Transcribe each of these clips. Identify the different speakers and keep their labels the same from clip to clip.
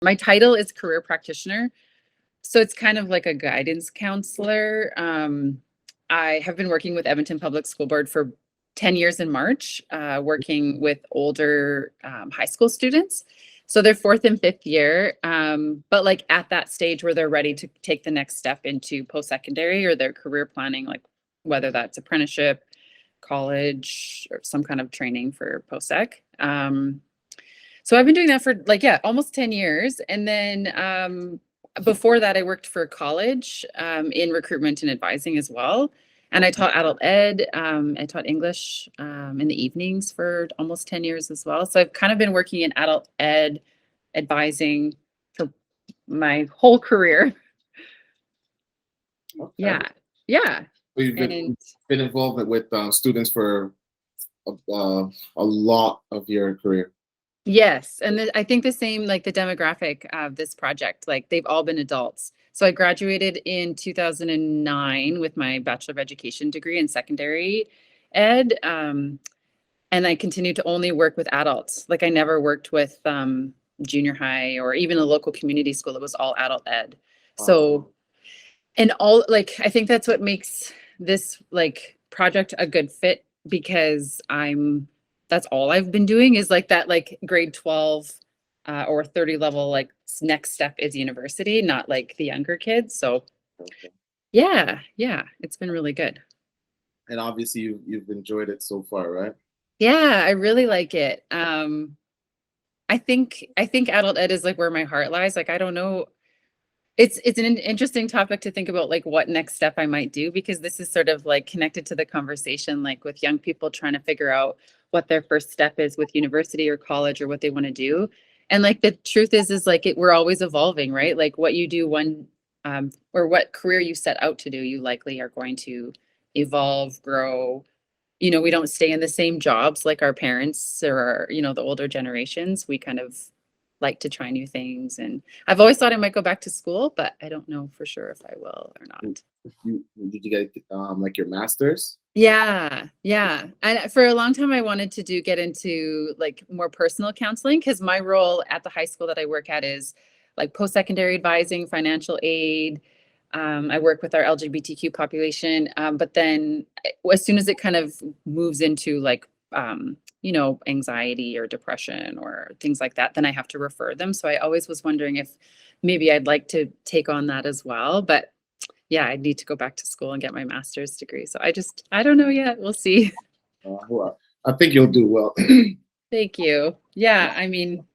Speaker 1: My title is career practitioner. So it's kind of like a guidance counselor. I have been working with Edmonton Public School Board for 10 years in March, working with older high school students. So they're fourth and fifth year, but like at that stage where they're ready to take the next step into post-secondary or their career planning, like whether that's apprenticeship, college, or some kind of training for post-sec. So I've been doing that for like, yeah, almost 10 years. And then before that, I worked for college in recruitment and advising as well. And I taught adult ed. I taught English in the evenings for almost 10 years as well. So I've kind of been working in adult ed advising for my whole career.
Speaker 2: Okay.
Speaker 1: Yeah. Yeah.
Speaker 2: So you've been involved with students for a lot of your career.
Speaker 1: Yes. And I think the same, like the demographic of this project, like they've all been adults. So I graduated in 2009 with my Bachelor of Education degree in secondary ed. And I continued to only work with adults. Like I never worked with junior high or even a local community school. It was all adult ed. So, and all like, I think that's what makes this like project a good fit because that's all I've been doing is like that, like grade 12 or 30 level, like next step is university, not like the younger kids. So yeah, it's been really good.
Speaker 2: And obviously you've enjoyed it so far, right?
Speaker 1: Yeah, I really like it. I think adult ed is like where my heart lies. Like, I don't know. It's an interesting topic to think about, like what next step I might do, because this is sort of like connected to the conversation, like with young people trying to figure out what their first step is with university or college or what they want to do. And like the truth is like we're always evolving, right? Like what you do or what career you set out to do, you likely are going to evolve, grow. We don't stay in the same jobs like our parents or, the older generations. We kind of like to try new things. And I've always thought I might go back to school, but I don't know for sure if I will or not.
Speaker 2: Did you get like your master's?
Speaker 1: Yeah. And for a long time, I wanted to get into like more personal counseling because my role at the high school that I work at is like post-secondary advising, financial aid. I work with our LGBTQ population, but then as soon as it kind of moves into like anxiety or depression or things like that, then I have to refer them. So I always was wondering if maybe I'd like to take on that as well. But yeah, I need to go back to school and get my master's degree. So I don't know yet. We'll see.
Speaker 2: Well, I think you'll do well.
Speaker 1: Thank you. Yeah, I mean,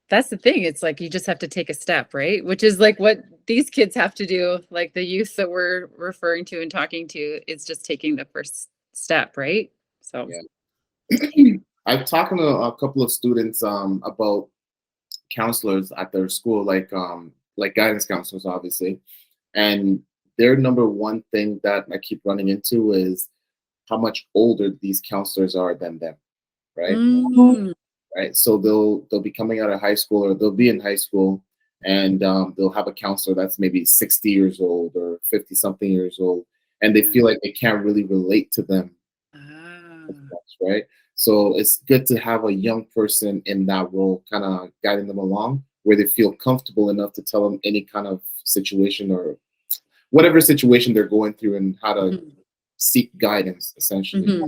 Speaker 1: that's the thing. It's like you just have to take a step, right? Which is like what these kids have to do. Like the youth that we're referring to and talking to is just taking the first step, right? So
Speaker 2: yeah. I've talked to a couple of students about counselors at their school, like guidance counselors, obviously. And their number one thing that I keep running into is how much older these counselors are than them, right? Right. So they'll be coming out of high school or they'll be in high school and they'll have a counselor that's maybe 60 years old or 50 something years old, and they feel like they can't really relate to them. Right. So it's good to have a young person in that role, kind of guiding them along where they feel comfortable enough to tell them any kind of situation or whatever situation they're going through and how to seek guidance, essentially.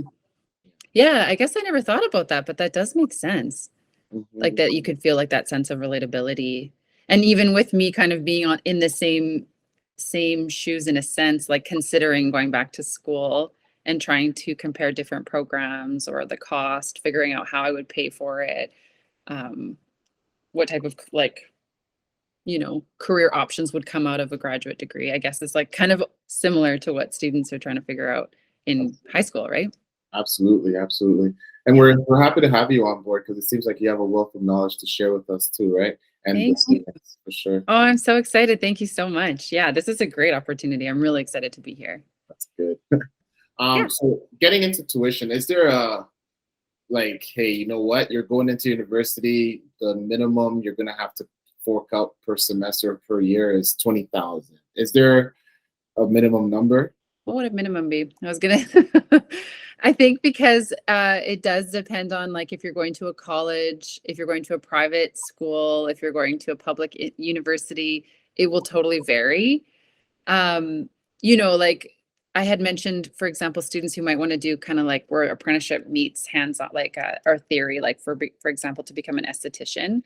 Speaker 1: Yeah, I guess I never thought about that, but that does make sense. Like that you could feel like that sense of relatability. And even with me kind of being in the same shoes in a sense, like considering going back to school and trying to compare different programs or the cost, figuring out how I would pay for it, what type of like, career options would come out of a graduate degree, I guess is like kind of similar to what students are trying to figure out in high school, right?
Speaker 2: Absolutely. And we're happy to have you on board because it seems like you have a wealth of knowledge to share with us too, right? And
Speaker 1: Thank you.
Speaker 2: For sure.
Speaker 1: Oh, I'm so excited. Thank you so much. Yeah, this is a great opportunity. I'm really excited to be here.
Speaker 2: That's good. So getting into tuition, is there a like, hey, you know what? You're going into university, the minimum you're gonna have to fork out per semester per year is $20,000. Is there a minimum number?
Speaker 1: What would a minimum be? I was gonna, I think because it does depend on like if you're going to a college, if you're going to a private school, if you're going to a public university, it will totally vary. Um, like I had mentioned, for example, students who might want to do kind of like where apprenticeship meets hands-on, like or theory, like for example, to become an esthetician.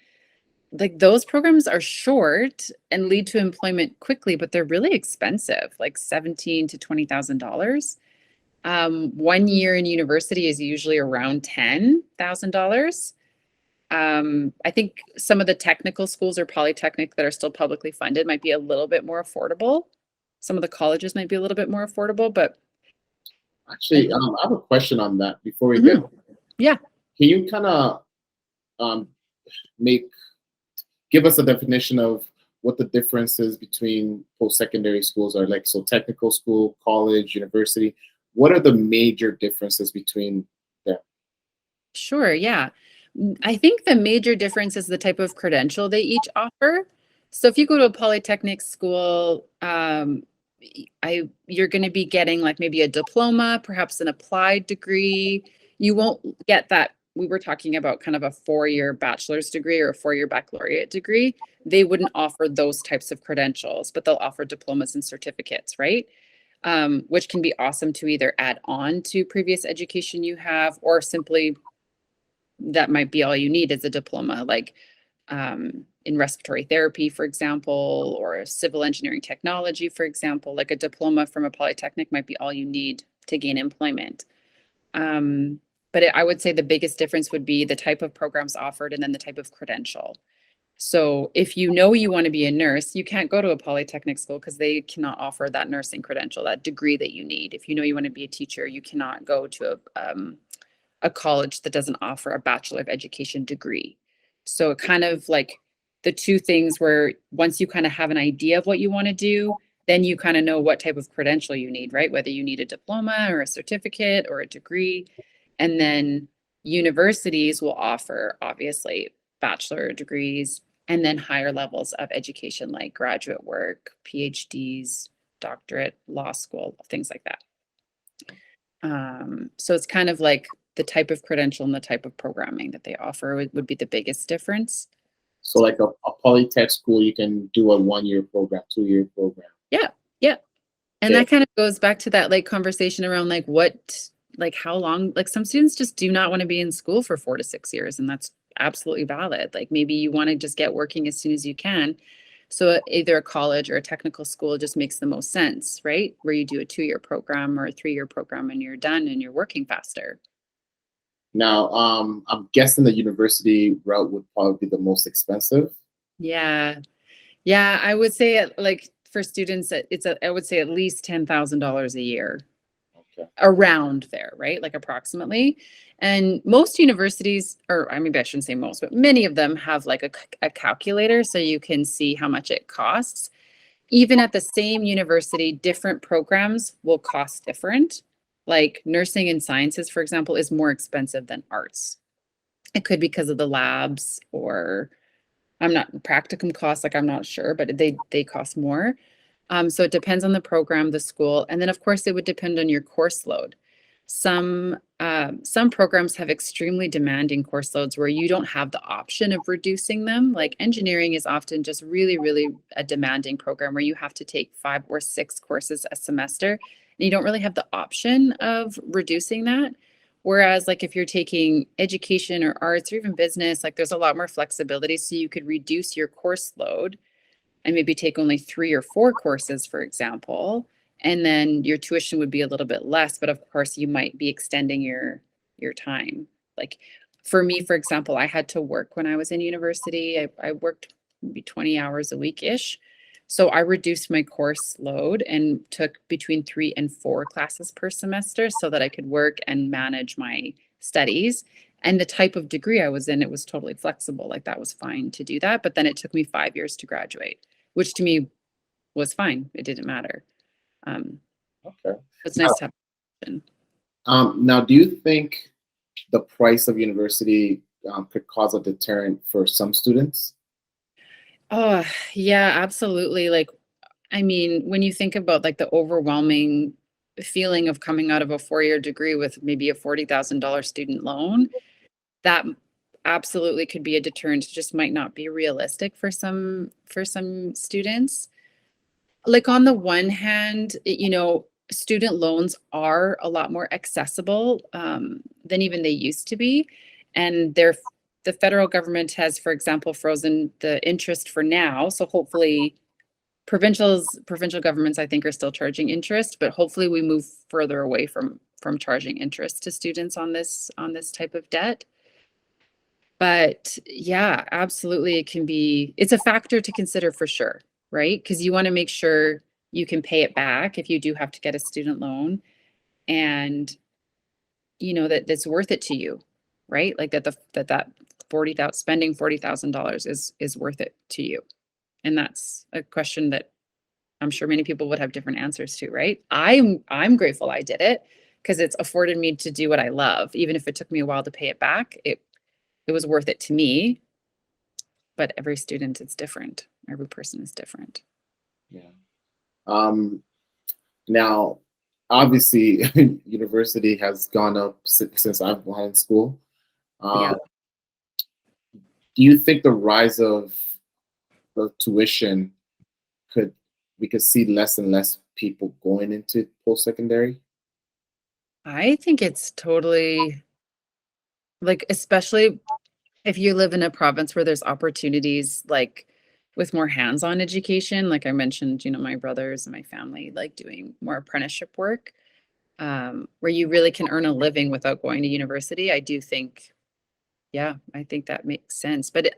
Speaker 1: Like those programs are short and lead to employment quickly, but they're really expensive, like 17 to $20,000. 1 year in university is usually around $10,000. I think some of the technical schools or Polytechnic that are still publicly funded might be a little bit more affordable. Some of the colleges might be a little bit more affordable, but I
Speaker 2: Actually,
Speaker 1: think,
Speaker 2: I have a question on that before we get.
Speaker 1: Mhm. Yeah,
Speaker 2: Can you kind of um, make give us a definition of what the differences between post-secondary schools are like? So technical school, college, university. What are the major differences between them?
Speaker 1: sure. Yeah. I think the major difference is the type of credential they each offer. So if you go to a polytechnic school, you're going to be getting like maybe a diploma, perhaps an applied degree. You won't get that. We were talking about kind of a 4-year bachelor's degree or a 4-year baccalaureate degree. They wouldn't offer those types of credentials, but they'll offer diplomas and certificates, right? Which can be awesome to either add on to previous education you have or simply that might be all you need is a diploma, like in respiratory therapy, for example, or civil engineering technology, for example. Like a diploma from a polytechnic might be all you need to gain employment. But I would say the biggest difference would be the type of programs offered and then the type of credential. So if you know you want to be a nurse, you can't go to a polytechnic school because they cannot offer that nursing credential, that degree that you need. If you know you want to be a teacher, you cannot go to a college that doesn't offer a Bachelor of Education degree. So it kind of like the two things where once you kind of have an idea of what you want to do, then you kind of know what type of credential you need, right? Whether you need a diploma or a certificate or a degree. And then universities will offer obviously bachelor degrees and then higher levels of education like graduate work, PhDs, doctorate, law school, things like that. So it's kind of like the type of credential and the type of programming that they offer would be the biggest difference.
Speaker 2: So, like a polytech school, you can do a 1-year program, 2-year program.
Speaker 1: Yeah, yeah. And
Speaker 2: Okay.
Speaker 1: that kind of goes back to that like conversation around like how long, like some students just do not want to be in school for 4 to 6 years, and that's absolutely valid. Like maybe you want to just get working as soon as you can. So either a college or a technical school just makes the most sense, right? Where you do a 2-year program or a 3-year program and you're done and you're working faster.
Speaker 2: Now, I'm guessing the university route would probably be the most expensive.
Speaker 1: Yeah. Yeah, I would say like for students, I would say at least $10,000 a year,
Speaker 2: Okay.
Speaker 1: around there, right? Like approximately. And most universities, or I mean, I shouldn't say most, but many of them have like a calculator so you can see how much it costs. Even at the same university, different programs will cost different. Like nursing and sciences, for example, is more expensive than arts. It could be because of the labs or I'm not practicum costs, like I'm not sure, but they cost more. So it depends on the program, the school, and then of course it would depend on your course load. Some programs have extremely demanding course loads where you don't have the option of reducing them. Like engineering is often just really, really a demanding program where you have to take 5 or 6 courses a semester, and you don't really have the option of reducing that. Whereas, like, if you're taking education or arts or even business, like, there's a lot more flexibility. So you could reduce your course load and maybe take only 3 or 4 courses, for example. And then your tuition would be a little bit less, but of course, you might be extending your time. Like for me, for example, I had to work when I was in university. I worked maybe 20 hours a week ish. So I reduced my course load and took between 3 and 4 classes per semester so that I could work and manage my studies. And the type of degree I was in, it was totally flexible. Like that was fine to do that. But then it took me 5 years to graduate, which to me was fine. It didn't matter. Um,
Speaker 2: Okay.
Speaker 1: it's nice to have option.
Speaker 2: Now, do you think the price of university could cause a deterrent for some students?
Speaker 1: Oh, yeah, absolutely. Like, I mean, when you think about like the overwhelming feeling of coming out of a 4-year degree with maybe a $40,000 student loan, that absolutely could be a deterrent. It just might not be realistic for some students. Like on the one hand, student loans are a lot more accessible than even they used to be. And the federal government has, for example, frozen the interest for now. So hopefully provincial governments, I think, are still charging interest, but hopefully we move further away from charging interest to students on this type of debt. But yeah, absolutely, it's a factor to consider for sure, right? Because you want to make sure you can pay it back if you do have to get a student loan, and that's worth it to you, right? Like that spending $40,000 is worth it to you. And that's a question that I'm sure many people would have different answers to, right? I'm grateful I did it because it's afforded me to do what I love. Even if it took me a while to pay it back, it was worth it to me. But every student is different. Every person is different.
Speaker 2: Yeah. Now, obviously, university has gone up since I've gone in school.
Speaker 1: Yeah.
Speaker 2: Do you think the rise of the tuition we could see less and less people going into post-secondary?
Speaker 1: I think it's totally, like, especially if you live in a province where there's opportunities, like with more hands-on education, like I mentioned, my brothers and my family like doing more apprenticeship work, where you really can earn a living without going to university. I do think, yeah, I think that makes sense. But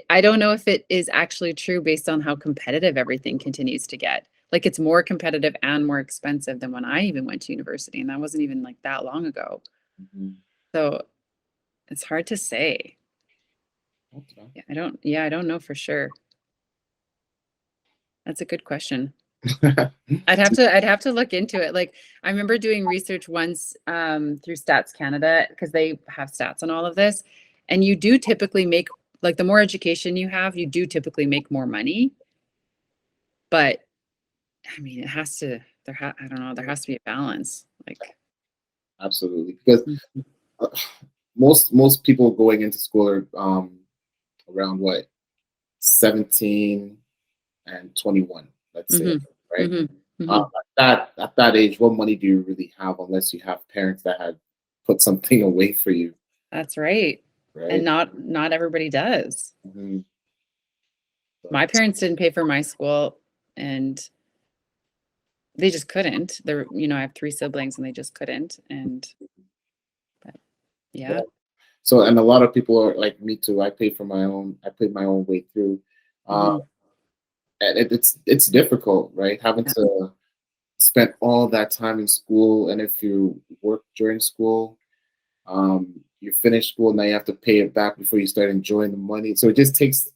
Speaker 1: I don't know if it is actually true based on how competitive everything continues to get. Like it's more competitive and more expensive than when I even went to university, and that wasn't even like that long ago.
Speaker 2: Mm-hmm.
Speaker 1: So it's hard to say.
Speaker 2: Okay.
Speaker 1: I don't know for sure. That's a good question. I'd have to look into it. Like I remember doing research once through Stats Canada, because they have stats on all of this. And you do typically make, like, the more education you have, you do typically make more money. But I mean, it has to, I don't know, there has to be a balance. Like,
Speaker 2: absolutely, because most people going into school are around what, 17 and 21, let's say, right?
Speaker 1: Mm-hmm. Mm-hmm.
Speaker 2: At that age, what money do you really have unless you have parents that had put something away for you?
Speaker 1: That's right. And not everybody does.
Speaker 2: Mm-hmm.
Speaker 1: My parents didn't pay for my school, and they just couldn't. I have 3 siblings and they just couldn't. But yeah.
Speaker 2: So, and a lot of people are like me too. I paid my own way through.
Speaker 1: Mm-hmm.
Speaker 2: And it's difficult, right? Having to spend all that time in school, and if you work during school, you finish school, now you have to pay it back before you start enjoying the money. So it just takes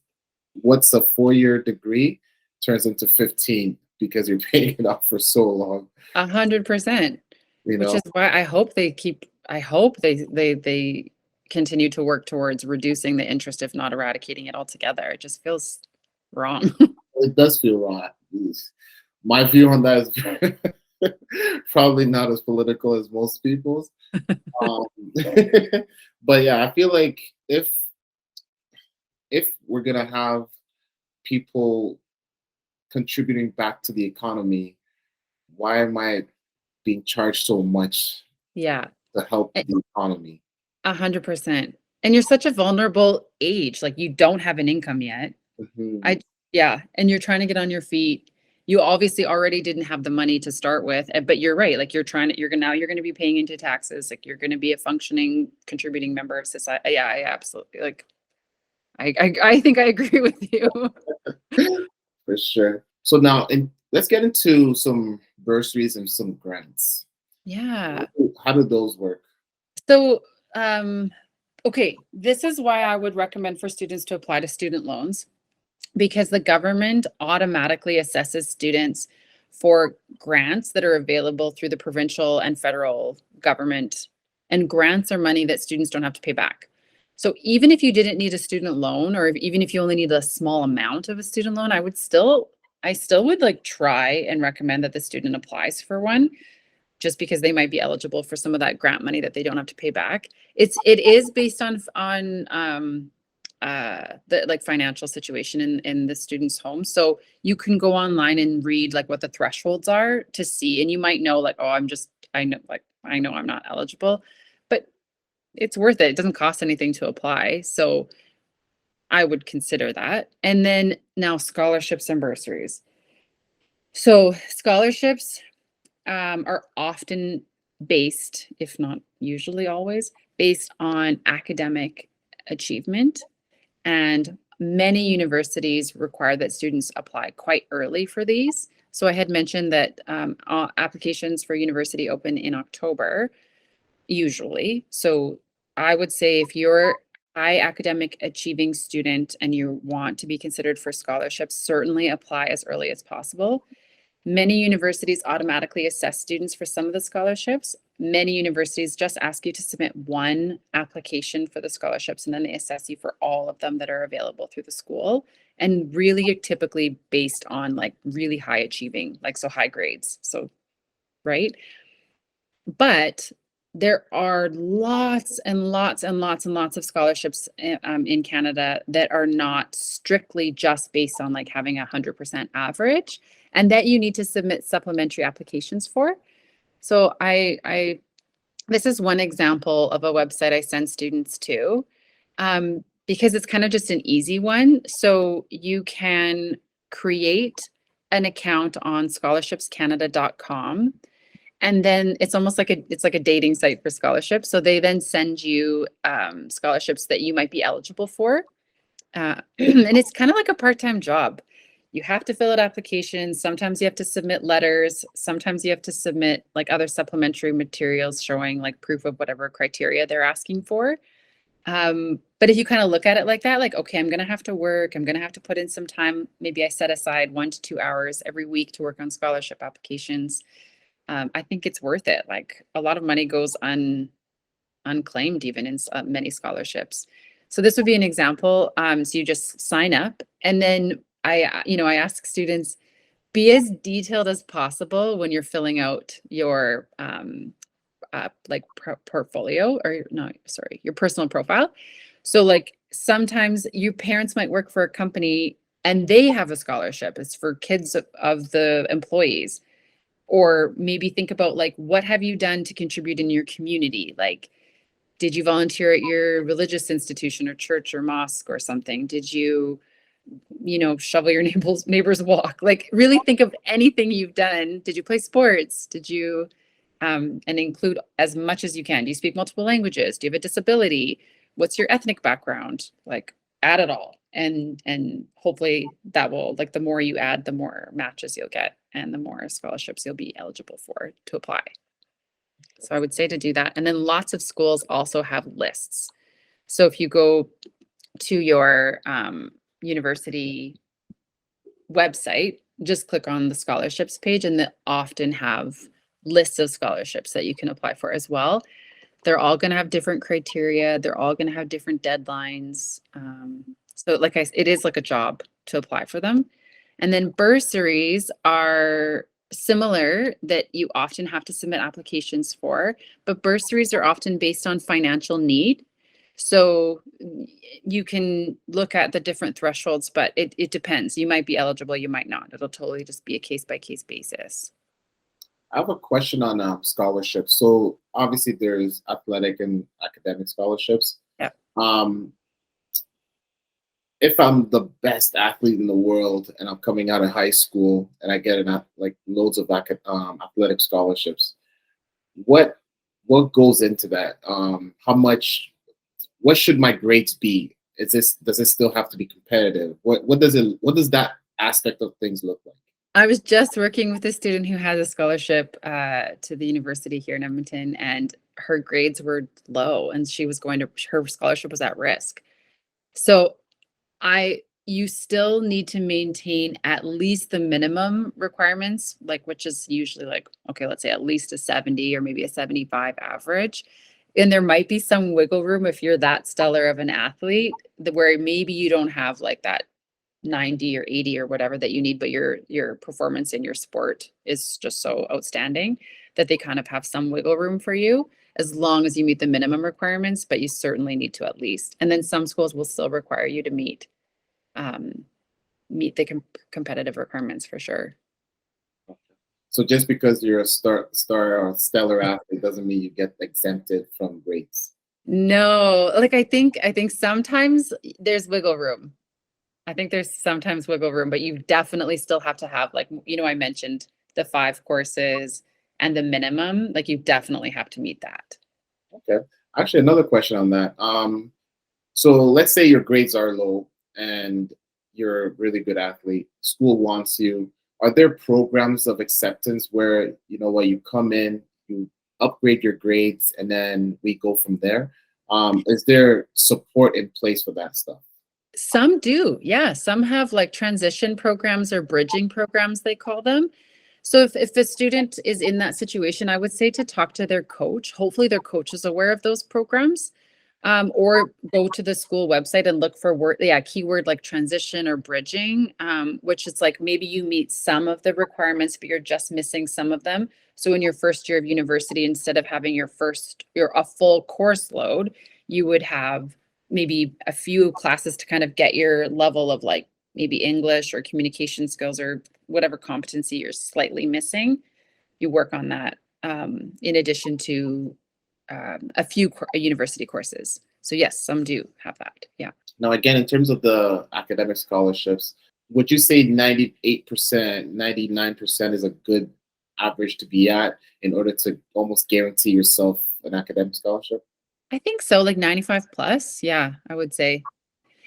Speaker 2: what's a 4-year degree turns into 15 because you're paying it off for so long.
Speaker 1: 100%. Which is why I hope they continue to work towards reducing the interest, if not eradicating it altogether. It just feels wrong.
Speaker 2: It does feel wrong. My view on that is probably not as political as most people's. But yeah, I feel like if we're gonna have people contributing back to the economy, why am I being charged so much?
Speaker 1: Yeah,
Speaker 2: to help the economy.
Speaker 1: 100%. And you're such a vulnerable age. Like you don't have an income yet.
Speaker 2: Mm-hmm.
Speaker 1: And you're trying to get on your feet. You obviously already didn't have the money to start with, but you're right. Like you're going to be paying into taxes. Like you're going to be a functioning, contributing member of society. Yeah, I absolutely, like, I think I agree with you.
Speaker 2: For sure. So now, let's get into some bursaries and some grants.
Speaker 1: Yeah.
Speaker 2: How do those work?
Speaker 1: So, okay, this is why I would recommend for students to apply to student loans, because the government automatically assesses students for grants that are available through the provincial and federal government. And grants are money that students don't have to pay back. So even if you didn't need a student loan, or even if you only need a small amount of a student loan, I still would like try and recommend that the student applies for one. just because they might be eligible for some of that grant money that they don't have to pay back. It is based on the like financial situation in the student's home. So you can go online and read like what the thresholds are to see, and you might know like, oh, I know I'm not eligible, but it's worth it. It doesn't cost anything to apply. So I would consider that. And then now scholarships and bursaries. So scholarships are often based, if not usually always, based on academic achievement. And many universities require that students apply quite early for these. So I had mentioned that applications for university open in October, usually. So I would say if you're high academic achieving student and you want to be considered for scholarships, certainly apply as early as possible. Many universities automatically assess students for some of the scholarships. Many universities just ask you to submit one application for the scholarships, and then they assess you for all of them that are available through the school. And really typically based on like really high achieving, like so high grades. So, right. But there are lots and lots and lots and lots of scholarships in Canada that are not strictly just based on like having 100% average, and that you need to submit supplementary applications for. So this is one example of a website I send students to, because it's kind of just an easy one. So you can create an account on scholarshipscanada.com. And then it's almost like it's like a dating site for scholarships. So they then send you scholarships that you might be eligible for. And it's kind of like a part-time job. You have to fill out applications. Sometimes you have to submit letters. Sometimes you have to submit like other supplementary materials showing like proof of whatever criteria they're asking for. But if you kind of look at it like that, like, okay, I'm going to have to work. I'm going to have to put in some time. Maybe I set aside 1 to 2 hours every week to work on scholarship applications. I think it's worth it. Like a lot of money goes unclaimed even in many scholarships. So this would be an example. So you just sign up, and then I ask students, be as detailed as possible when you're filling out your portfolio, or no, sorry, your personal profile. So like sometimes your parents might work for a company and they have a scholarship. It's for kids of the employees. Or maybe think about like, what have you done to contribute in your community? Like, did you volunteer at your religious institution or church or mosque or something? Did you shovel your neighbor's walk? Like really think of anything you've done. Did you play sports? Did you, and include as much as you can. Do you speak multiple languages? Do you have a disability? What's your ethnic background? Like add it all. And hopefully that will, like, the more you add, the more matches you'll get and the more scholarships you'll be eligible for to apply. So I would say to do that. And then lots of schools also have lists. So if you go to your university website, just click on the scholarships page, and they often have lists of scholarships that you can apply for as well. They're all going to have different criteria. They're all going to have different deadlines. So like it is like a job to apply for them. And then bursaries are similar, that you often have to submit applications for, but bursaries are often based on financial need. So you can look at the different thresholds, but it depends. You might be eligible, you might not. It'll totally just be a case-by-case basis.
Speaker 2: I have a question on scholarships. So obviously there's athletic and academic scholarships.
Speaker 1: Yeah.
Speaker 2: If I'm the best athlete in the world and I'm coming out of high school and I get loads of athletic scholarships, what goes into that? What should my grades be? Does it still have to be competitive? What does that aspect of things look like?
Speaker 1: I was just working with a student who has a scholarship to the university here in Edmonton, and her grades were low, and her scholarship was at risk. So you still need to maintain at least the minimum requirements, which is usually okay, let's say at least a 70 or maybe a 75 average. And there might be some wiggle room if you're that stellar of an athlete, where maybe you don't have that 90 or 80 or whatever that you need, but your performance in your sport is just so outstanding that they kind of have some wiggle room for you as long as you meet the minimum requirements, but you certainly need to at least. And then some schools will still require you to meet the competitive requirements for sure.
Speaker 2: So just because you're a star or stellar athlete doesn't mean you get exempted from grades.
Speaker 1: No, like I think sometimes there's wiggle room. I think there's sometimes wiggle room, but you definitely still have to have, like, I mentioned the 5 courses and the minimum, like you definitely have to meet that.
Speaker 2: Okay. Actually, another question on that. So let's say your grades are low and you're a really good athlete. School wants you. Are there programs of acceptance where, you come in, you upgrade your grades, and then we go from there? Is there support in place for that stuff?
Speaker 1: Some do. Yeah. Some have like transition programs or bridging programs, they call them. So if a student is in that situation, I would say to talk to their coach. Hopefully their coach is aware of those programs. Or go to the school website and look for keyword like transition or bridging, which is like maybe you meet some of the requirements, but you're just missing some of them. So in your first year of university, instead of having a full course load, you would have maybe a few classes to kind of get your level of like maybe English or communication skills or whatever competency you're slightly missing. You work on that in addition to a few university courses. So yes, some do have that. Yeah.
Speaker 2: Now, again, in terms of the academic scholarships, would you say 98%, 99% is a good average to be at in order to almost guarantee yourself an academic scholarship?
Speaker 1: I think so, like 95 plus. Yeah, I would say.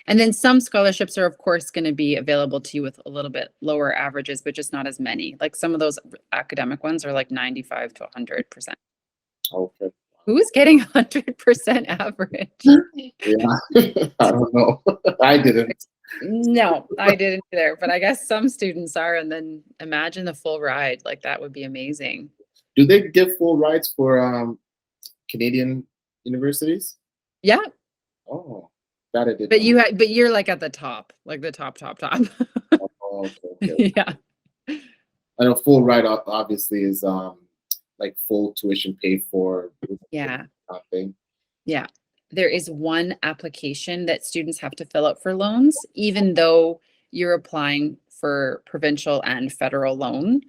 Speaker 1: And then some scholarships are, of course, going to be available to you with a little bit lower averages, but just not as many. Like some of those academic ones are like 95 to 100%.
Speaker 2: Okay.
Speaker 1: Who's getting 100% average?
Speaker 2: Yeah, I don't know. I didn't.
Speaker 1: No, I didn't either, but I guess some students are. And then imagine the full ride. Like that would be amazing.
Speaker 2: Do they give full rides for Canadian universities?
Speaker 1: Yeah,
Speaker 2: Oh, that I did.
Speaker 1: but you're like at the top, like the top.
Speaker 2: Oh, okay.
Speaker 1: Yeah.
Speaker 2: I know full ride obviously is like full tuition paid for.
Speaker 1: Yeah.
Speaker 2: Thing.
Speaker 1: Yeah. There is one application that students have to fill out for loans, even though you're applying for provincial and federal loan.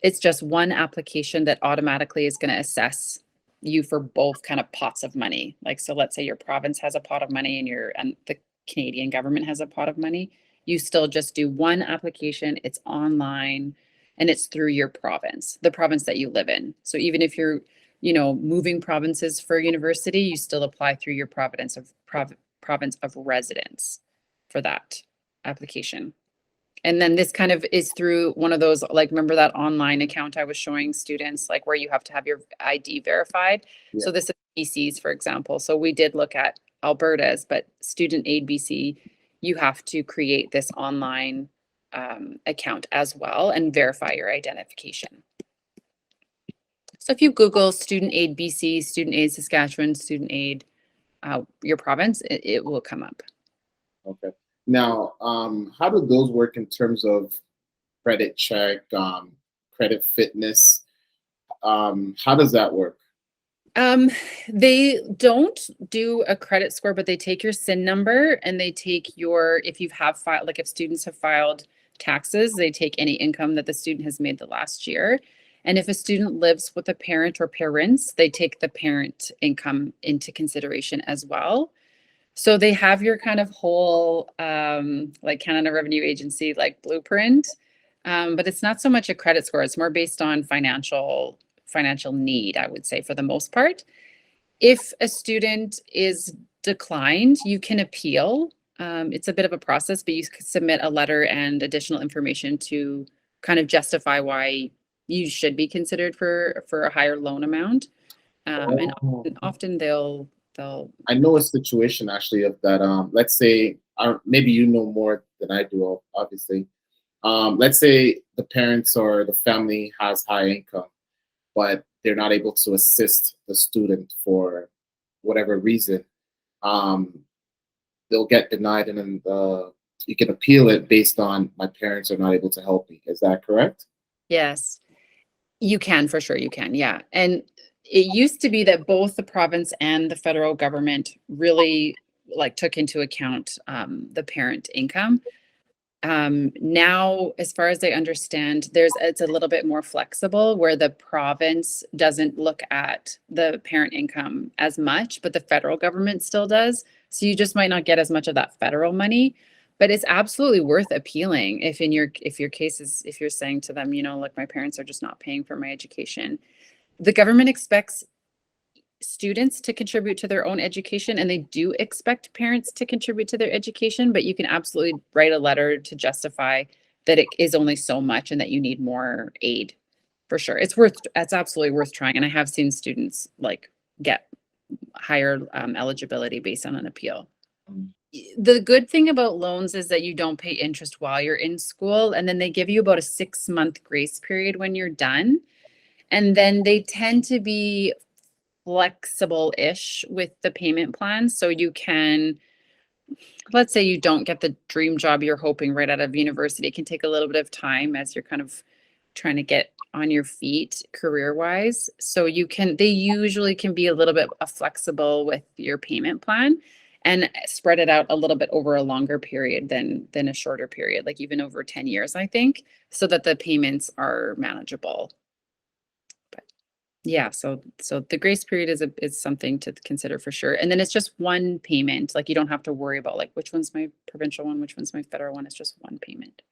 Speaker 1: It's just one application that automatically is going to assess you for both kind of pots of money. Like, so let's say your province has a pot of money and the Canadian government has a pot of money. You still just do one application. It's online and it's through your province, the province that you live in. So even if you're moving provinces for university, you still apply through your province of residence for that application. And then this kind of is through one of those, like, remember that online account I was showing students, like where you have to have your ID verified. Yeah. So this is BC's, for example. So we did look at Alberta's, but Student Aid BC, you have to create this online account as well and verify your identification. So if you Google Student Aid BC, Student Aid Saskatchewan, Student Aid, your province, it will come up.
Speaker 2: Okay. Now, how do those work in terms of credit check, credit fitness? How does that work?
Speaker 1: They don't do a credit score, but they take your SIN number and they take if you have filed, like if students have filed taxes, they take any income that the student has made the last year. And if a student lives with a parent or parents, they take the parent income into consideration as well. So they have your kind of whole, like Canada Revenue Agency, like blueprint, but it's not so much a credit score. It's more based on financial need, I would say, for the most part. If a student is declined, you can appeal. It's a bit of a process, but you can submit a letter and additional information to kind of justify why you should be considered for a higher loan amount. And often they'll
Speaker 2: I know a situation actually of that. Let's say maybe you know more than I do, obviously. Let's say the parents or the family has high income, but they're not able to assist the student for whatever reason. They'll get denied, and then the you can appeal it based on my parents are not able to help me. Is that correct?
Speaker 1: Yes, you can, for sure, you can, yeah. And it used to be that both the province and the federal government really like took into account the parent income. Now, as far as I understand, it's a little bit more flexible where the province doesn't look at the parent income as much, but the federal government still does. So you just might not get as much of that federal money, but it's absolutely worth appealing if your case is, if you're saying to them, you know, look, my parents are just not paying for my education. The government expects students to contribute to their own education, and they do expect parents to contribute to their education, but you can absolutely write a letter to justify that it is only so much and that you need more aid. For sure, it's absolutely worth trying, and I have seen students like get higher eligibility based on an appeal. The good thing about loans is that you don't pay interest while you're in school, and then they give you about a 6-month grace period when you're done, and then they tend to be flexible-ish with the payment plan. So you can, let's say you don't get the dream job you're hoping right out of university. It can take a little bit of time as you're kind of trying to get on your feet career-wise. So they usually can be a little bit flexible with your payment plan and spread it out a little bit over a longer period than a shorter period, like even over 10 years, I think, so that the payments are manageable. Yeah, so the grace period is something to consider for sure. And then it's just one payment. Like you don't have to worry about like which one's my provincial one, which one's my federal one. It's just one payment.